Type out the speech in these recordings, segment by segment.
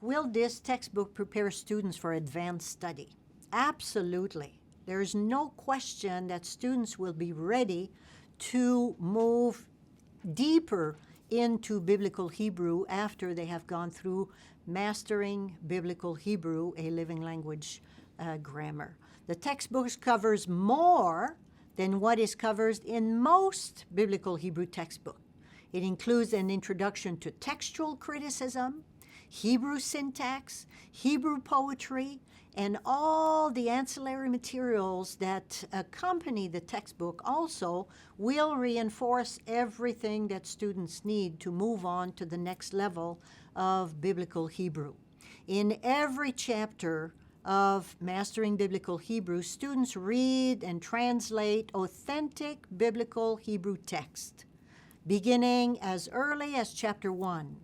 will this textbook prepare students for advanced study? Absolutely. There is no question that students will be ready to move deeper into Biblical Hebrew after they have gone through Mastering Biblical Hebrew, a living language grammar. The textbook covers more than what is covered in most Biblical Hebrew textbooks. It includes an introduction to textual criticism, Hebrew syntax, Hebrew poetry, and all the ancillary materials that accompany the textbook also will reinforce everything that students need to move on to the next level of Biblical Hebrew. In every chapter of Mastering Biblical Hebrew, students read and translate authentic Biblical Hebrew text, beginning as early as chapter 1.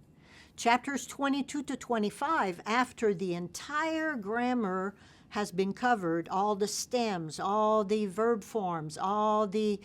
Chapters 22 to 25, after the entire grammar has been covered, all the stems, all the verb forms, all the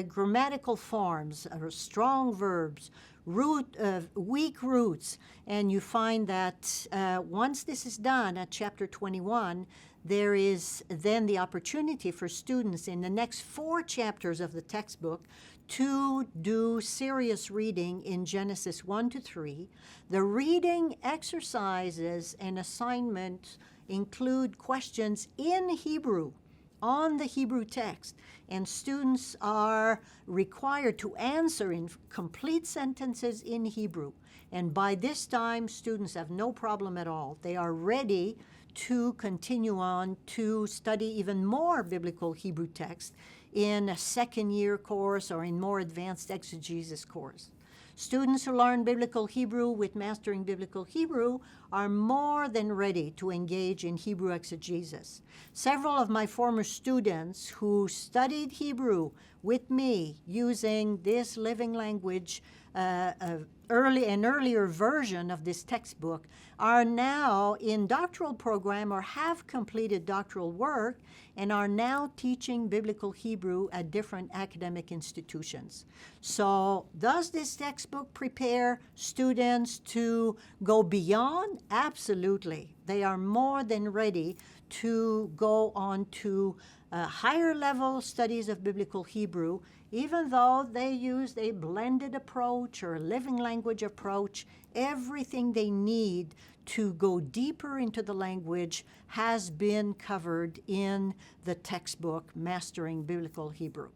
grammatical forms, strong verbs, weak roots, and you find that once this is done at chapter 21, there is then the opportunity for students in the next 4 chapters of the textbook to do serious reading in Genesis 1 to 3. The reading exercises and assignments include questions in Hebrew on the Hebrew text, and students are required to answer in complete sentences in Hebrew. And by this time, students have no problem at all. They are ready to continue on to study even more biblical Hebrew text in a second-year course or in more advanced exegesis course. Students who learn Biblical Hebrew with Mastering Biblical Hebrew are more than ready to engage in Hebrew exegesis. Several of my former students who studied Hebrew with me using this living language, an earlier version of this textbook, are now in doctoral program or have completed doctoral work and are now teaching Biblical Hebrew at different academic institutions. So does this textbook prepare students to go beyond? Absolutely. They are more than ready to go on to higher level studies of Biblical Hebrew, even though they used a blended approach or a living language approach. Everything they need to go deeper into the language has been covered in the textbook Mastering Biblical Hebrew.